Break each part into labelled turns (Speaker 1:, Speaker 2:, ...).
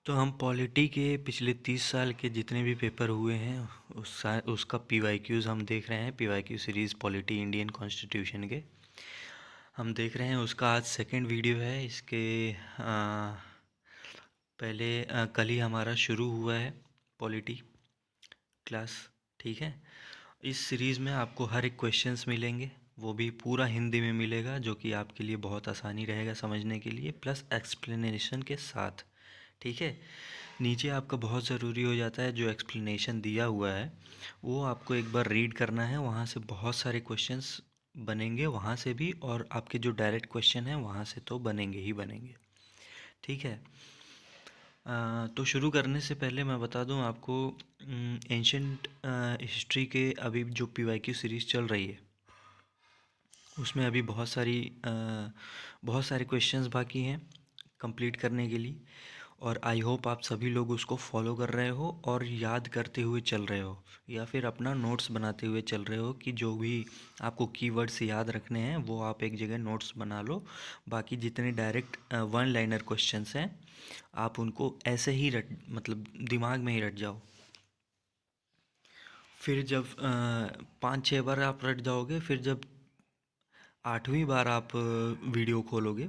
Speaker 1: तो हम पॉलिटी के पिछले 30 साल के जितने भी पेपर हुए हैं उसका पीवाईक्यूज़ हम देख रहे हैं। PYQ series polity Indian constitution के हम देख रहे हैं। उसका आज सेकंड वीडियो है। इसके पहले कल ही हमारा शुरू हुआ है पॉलिटी क्लास। ठीक है। इस सीरीज़ में आपको हर एक क्वेश्चंस मिलेंगे, वो भी पूरा हिंदी में मिलेगा, जो कि आपके लिए बहुत आसानी रहेगा समझने के लिए, प्लस एक्सप्लेनेशन के साथ। ठीक है। नीचे आपका बहुत ज़रूरी हो जाता है, जो एक्सप्लेनेशन दिया हुआ है वो आपको एक बार रीड करना है। वहाँ से बहुत सारे क्वेश्चंस बनेंगे, वहाँ से भी, और आपके जो डायरेक्ट क्वेश्चन हैं वहाँ से तो बनेंगे ही बनेंगे। ठीक है। तो शुरू करने से पहले मैं बता दूं आपको, एंशंट हिस्ट्री के अभी जो पीवाईक्यू सीरीज़ चल रही है उसमें अभी बहुत सारे क्वेश्चंस बाकी हैं कंप्लीट करने के लिए। और आई होप आप सभी लोग उसको फॉलो कर रहे हो और याद करते हुए चल रहे हो, या फिर अपना नोट्स बनाते हुए चल रहे हो, कि जो भी आपको कीवर्ड्स याद रखने हैं वो आप एक जगह नोट्स बना लो। बाकी जितने डायरेक्ट वन लाइनर क्वेश्चंस हैं आप उनको ऐसे ही रट मतलब दिमाग में ही रट जाओ। फिर जब 5-6 बार आप रट जाओगे, फिर जब 8वीं बार आप वीडियो खोलोगे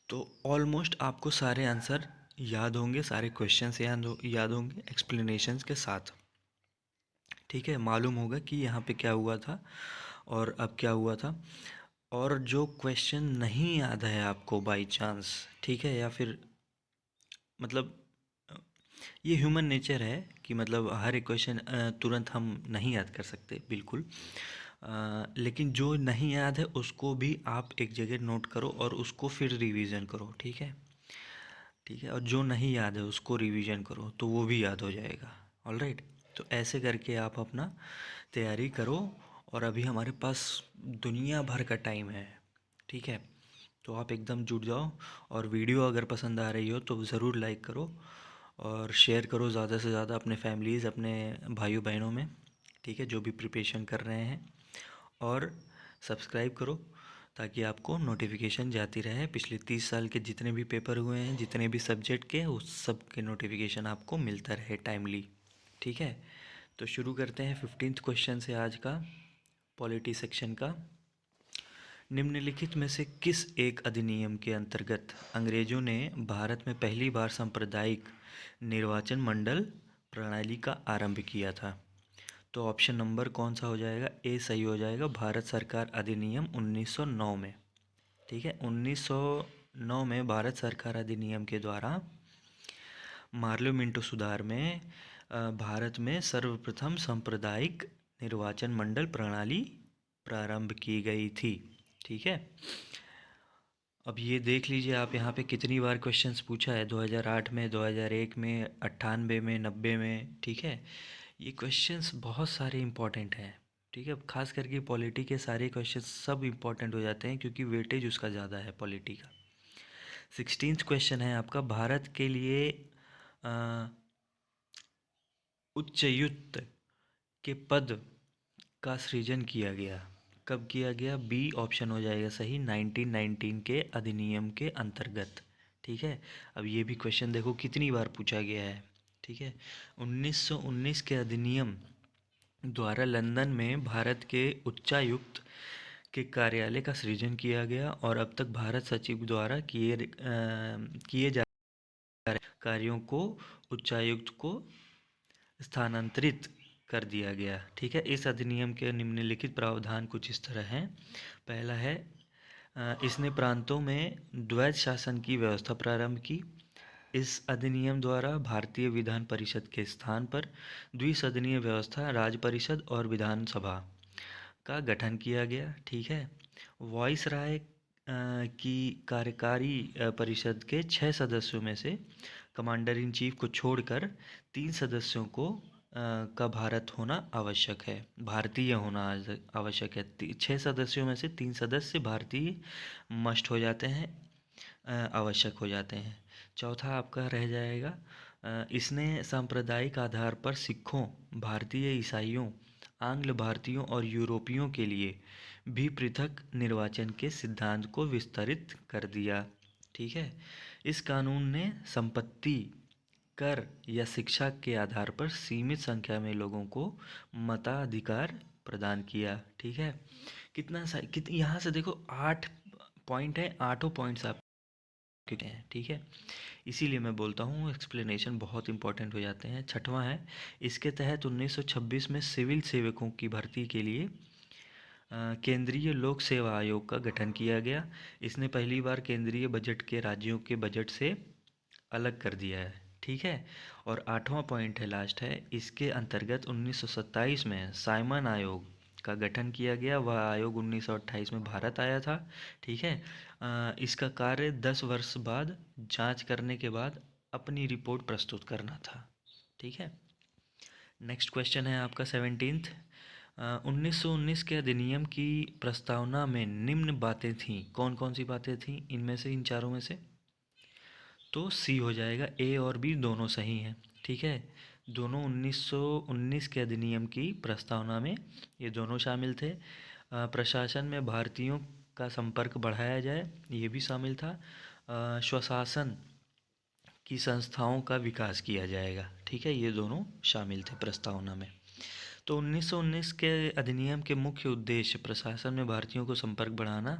Speaker 1: तो ऑलमोस्ट आपको सारे आंसर याद होंगे, सारे क्वेश्चंस याद होंगे एक्सप्लेनेशंस के साथ। ठीक है। मालूम होगा कि यहाँ पे क्या हुआ था और अब क्या हुआ था। और जो क्वेश्चन नहीं याद है आपको बाय चांस, ठीक है, या फिर मतलब ये ह्यूमन नेचर है कि मतलब हर एक क्वेश्चन तुरंत हम नहीं याद कर सकते, बिल्कुल। लेकिन जो नहीं याद है उसको भी आप एक जगह नोट करो और उसको फिर रिवीजन करो। ठीक है। ठीक है। और जो नहीं याद है उसको रिवीजन करो तो वो भी याद हो जाएगा। ऑलराइट। तो ऐसे करके आप अपना तैयारी करो। और अभी हमारे पास दुनिया भर का टाइम है। ठीक है। तो आप एकदम जुट जाओ। और वीडियो अगर पसंद आ रही हो तो ज़रूर लाइक करो और शेयर करो ज़्यादा से ज़्यादा अपने फैमिलीज़, अपने भाइयों बहनों में। ठीक है, जो भी प्रिपरेशन कर रहे हैं। और सब्सक्राइब करो ताकि आपको नोटिफिकेशन जाती रहे। पिछले 30 साल के जितने भी पेपर हुए हैं, जितने भी सब्जेक्ट के, उस सब के नोटिफिकेशन आपको मिलता रहे टाइमली। ठीक है। तो शुरू करते हैं 15th क्वेश्चन से आज का, पॉलिटी सेक्शन का। निम्नलिखित में से किस एक अधिनियम के अंतर्गत अंग्रेजों ने भारत में पहली बार सांप्रदायिक निर्वाचन मंडल प्रणाली का आरंभ किया था? तो ऑप्शन नंबर कौन सा हो जाएगा? ए सही हो जाएगा, भारत सरकार अधिनियम 1909 में। ठीक है। 1909 में भारत सरकार अधिनियम के द्वारा पार्लियामेंट सुधार में भारत में सर्वप्रथम सांप्रदायिक निर्वाचन मंडल प्रणाली प्रारंभ की गई थी। ठीक है। अब ये देख लीजिए आप यहाँ पे कितनी बार क्वेश्चंस पूछा है, 2008 में, 2001 में, 98 में, 90 में। ठीक है। ये क्वेश्चंस बहुत सारे इंपॉर्टेंट हैं। ठीक है। खास करके पॉलिटी के सारे क्वेश्चंस सब इंपॉर्टेंट हो जाते हैं क्योंकि वेटेज उसका ज़्यादा है पॉलिटी का। 16th क्वेश्चन है आपका, भारत के लिए अ, उच्चायुक्त के पद का सृजन किया गया। कब किया गया? बी ऑप्शन हो जाएगा सही, 1919 के अधिनियम के अंतर्गत। ठीक है। अब ये भी क्वेश्चन देखो कितनी बार पूछा गया है। ठीक है। 1919 के अधिनियम द्वारा लंदन में भारत के उच्चायुक्त के कार्यालय का सृजन किया गया और अब तक भारत सचिव द्वारा किए जा रहे कार्यों को उच्चायुक्त को स्थानांतरित कर दिया गया। ठीक है। इस अधिनियम के निम्नलिखित प्रावधान कुछ इस तरह हैं। पहला है, इसने प्रांतों में द्वैध शासन की व्यवस्था प्रारंभ की। इस अधिनियम द्वारा भारतीय विधान परिषद के स्थान पर द्विसदनीय व्यवस्था, राज्य परिषद और विधानसभा का गठन किया गया। ठीक है। वॉइस राय की कार्यकारी परिषद के 6 सदस्यों में से कमांडर इन चीफ को छोड़कर 3 सदस्यों को का भारत होना आवश्यक है, भारतीय होना आवश्यक है। 6 सदस्यों में से 3 सदस्य भारतीय मस्ट हो जाते हैं, आवश्यक हो जाते हैं। चौथा आपका रह जाएगा, इसने सांप्रदायिक आधार पर सिखों, भारतीय ईसाइयों, आंग्ल भारतीयों और यूरोपियों के लिए भी पृथक निर्वाचन के सिद्धांत को विस्तारित कर दिया। ठीक है। इस कानून ने संपत्ति कर या शिक्षा के आधार पर सीमित संख्या में लोगों को मताधिकार प्रदान किया। ठीक है, यहाँ से देखो 8 पॉइंट है, 8 पॉइंट्स आपके हैं। ठीक है, इसीलिए मैं बोलता हूँ एक्सप्लेनेशन बहुत इंपॉर्टेंट हो जाते हैं। छठवां है, इसके तहत 1926 में सिविल सेवकों की भर्ती के लिए केंद्रीय लोक सेवा आयोग का गठन किया गया। इसने पहली बार केंद्रीय बजट के राज्यों के बजट से अलग कर दिया है। ठीक है, और 8वां पॉइंट है, लास्ट है, इसके अंतर्गत 1927 में साइमन आयोग का गठन किया गया। वह आयोग 1928 में भारत आया था। ठीक है, इसका कार्य 10 वर्ष बाद जांच करने के बाद अपनी रिपोर्ट प्रस्तुत करना था। ठीक है, नेक्स्ट क्वेश्चन है आपका 17th। 1919 के अधिनियम की प्रस्तावना में निम्न बातें थीं। कौन कौन सी बातें थीं इनमें से, इन चारों में से? तो सी हो जाएगा, ए और बी दोनों सही हैं। ठीक है, दोनों 1919 के अधिनियम की प्रस्तावना में ये दोनों शामिल थे। प्रशासन में भारतीयों का संपर्क बढ़ाया जाए, ये भी शामिल था। स्वशासन की संस्थाओं का विकास किया जाएगा। ठीक है, ये दोनों शामिल थे प्रस्तावना में। तो 1919 के अधिनियम के मुख्य उद्देश्य प्रशासन में भारतीयों को संपर्क बढ़ाना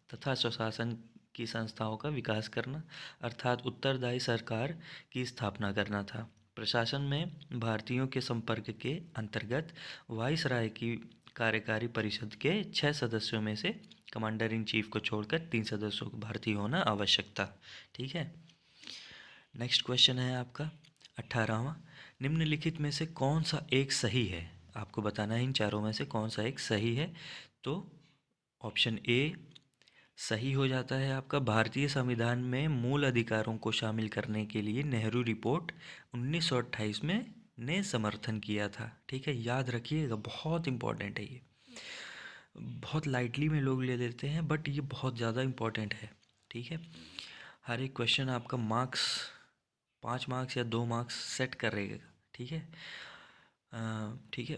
Speaker 1: तथा स्वशासन की संस्थाओं का विकास करना, अर्थात उत्तरदायी सरकार की स्थापना करना था। प्रशासन में भारतीयों के संपर्क के अंतर्गत वाइसराय की कार्यकारी परिषद के 6 सदस्यों में से कमांडर इन चीफ को छोड़कर 3 सदस्यों को भारतीय होना आवश्यक था। ठीक है, नेक्स्ट क्वेश्चन है आपका 18वां। निम्नलिखित में से कौन सा एक सही है? आपको बताना है इन चारों में से कौन सा एक सही है। तो ऑप्शन ए सही हो जाता है आपका। भारतीय संविधान में मूल अधिकारों को शामिल करने के लिए नेहरू रिपोर्ट 1928 में ने समर्थन किया था। ठीक है, याद रखिएगा, बहुत इंपॉर्टेंट है ये। बहुत लाइटली में लोग ले लेते हैं, बट ये बहुत ज़्यादा इंपॉर्टेंट है। ठीक है, हर एक क्वेश्चन आपका मार्क्स 5 मार्क्स या 2 मार्क्स सेट करेगा। ठीक है, ठीक है।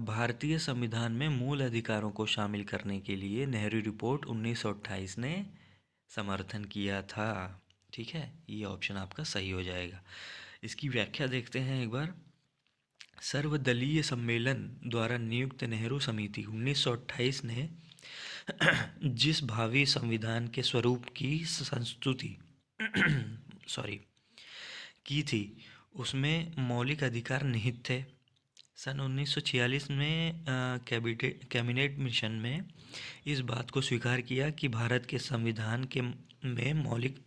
Speaker 1: भारतीय संविधान में मूल अधिकारों को शामिल करने के लिए नेहरू रिपोर्ट 1928 ने समर्थन किया था। ठीक है, ये ऑप्शन आपका सही हो जाएगा। इसकी व्याख्या देखते हैं एक बार। सर्वदलीय सम्मेलन द्वारा नियुक्त नेहरू समिति 1928 ने जिस भावी संविधान के स्वरूप की संस्तुति सॉरी की थी, उसमें मौलिक अधिकार निहित थे। सन 1946 में कैबिनेट मिशन में इस बात को स्वीकार किया कि भारत के संविधान के में मौलिक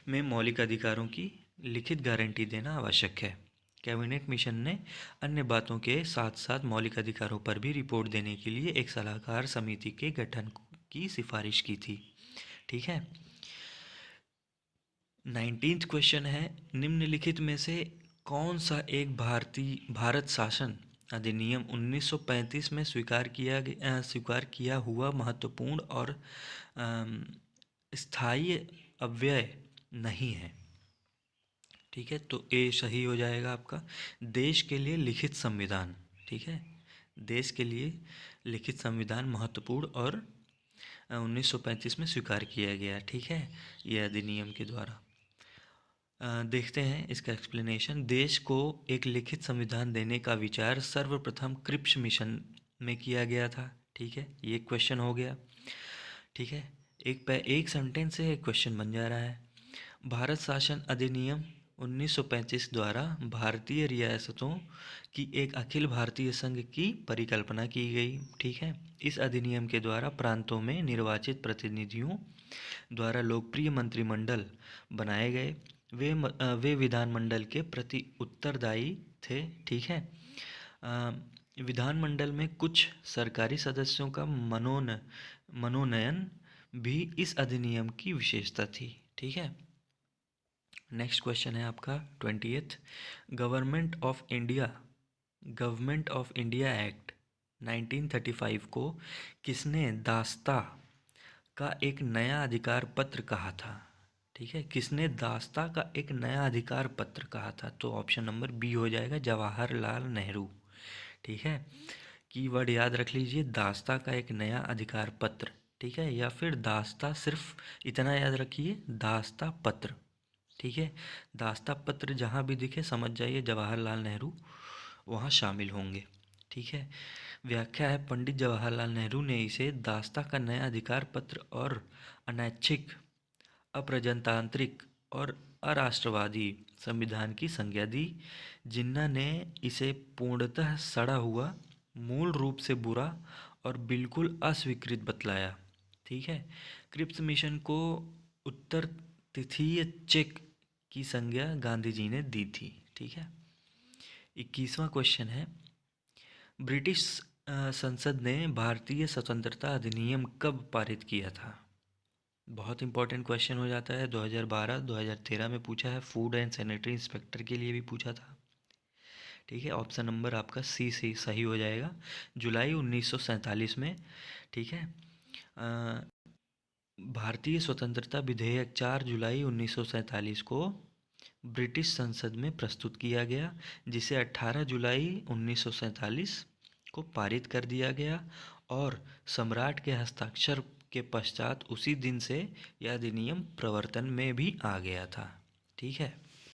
Speaker 1: में मौलिक अधिकारों की लिखित गारंटी देना आवश्यक है। कैबिनेट मिशन ने अन्य बातों के साथ साथ मौलिक अधिकारों पर भी रिपोर्ट देने के लिए एक सलाहकार समिति के गठन की सिफारिश की थी। ठीक है, 19th क्वेश्चन है, निम्नलिखित में से कौन सा एक भारत शासन अधिनियम 1935 में स्वीकार किया हुआ महत्वपूर्ण और स्थायी अव्यय नहीं है? ठीक है, तो ए सही हो जाएगा आपका। देश के लिए लिखित संविधान। ठीक है, देश के लिए लिखित संविधान महत्वपूर्ण और 1935 में स्वीकार किया गया। ठीक है, यह अधिनियम के द्वारा। देखते हैं इसका एक्सप्लेनेशन। देश को एक लिखित संविधान देने का विचार सर्वप्रथम क्रिप्स मिशन में किया गया था। ठीक है, ये क्वेश्चन हो गया। ठीक है, एक सेंटेंस से एक क्वेश्चन बन जा रहा है। भारत शासन अधिनियम 1935 द्वारा भारतीय रियासतों की एक अखिल भारतीय संघ की परिकल्पना की गई। ठीक है, इस अधिनियम के द्वारा प्रांतों में निर्वाचित प्रतिनिधियों द्वारा लोकप्रिय मंत्रिमंडल बनाए गए। वे विधानमंडल के प्रति उत्तरदायी थे। ठीक है, विधानमंडल में कुछ सरकारी सदस्यों का मनोनयन भी इस अधिनियम की विशेषता थी। ठीक है, नेक्स्ट क्वेश्चन है आपका 20th। Government of India act 1935 को किसने दास्ता का एक नया अधिकार पत्र कहा था? ठीक है, किसने दास्ता का एक नया अधिकार पत्र कहा था? तो ऑप्शन नंबर बी हो जाएगा, जवाहरलाल नेहरू। ठीक है, कीवर्ड याद रख लीजिए, दास्ता का एक नया अधिकार पत्र। ठीक है, या फिर दास्ता, सिर्फ इतना याद रखिए, दास्ता पत्र। ठीक है। दास्ता पत्र जहाँ भी दिखे समझ जाइए जवाहरलाल नेहरू वहाँ शामिल होंगे। ठीक है। व्याख्या है, पंडित जवाहरलाल नेहरू ने इसे दास्ता का नया अधिकार पत्र और अनैच्छिक, अप्रजातांत्रिक और अराष्ट्रवादी संविधान की संज्ञा दी। जिन्ना ने इसे पूर्णतः सड़ा हुआ, मूल रूप से बुरा और बिल्कुल अस्वीकृत बतलाया। ठीक है। क्रिप्स मिशन को उत्तर तिथीय चेक की संज्ञा गांधी जी ने दी थी। ठीक है। 21वां क्वेश्चन है, ब्रिटिश संसद ने भारतीय स्वतंत्रता अधिनियम कब पारित किया था? बहुत इंपॉर्टेंट क्वेश्चन हो जाता है। 2012, 2013 में पूछा है। फूड एंड सैनिटरी इंस्पेक्टर के लिए भी पूछा था। ठीक है। ऑप्शन नंबर आपका सी सही हो जाएगा। जुलाई 1947 में। ठीक है। भारतीय स्वतंत्रता विधेयक 4 जुलाई 1947 को ब्रिटिश संसद में प्रस्तुत किया गया, जिसे 18 जुलाई 1947 को पारित कर दिया गया और सम्राट के हस्ताक्षर के पश्चात उसी दिन से यह अधिनियम प्रवर्तन में भी आ गया था। ठीक है।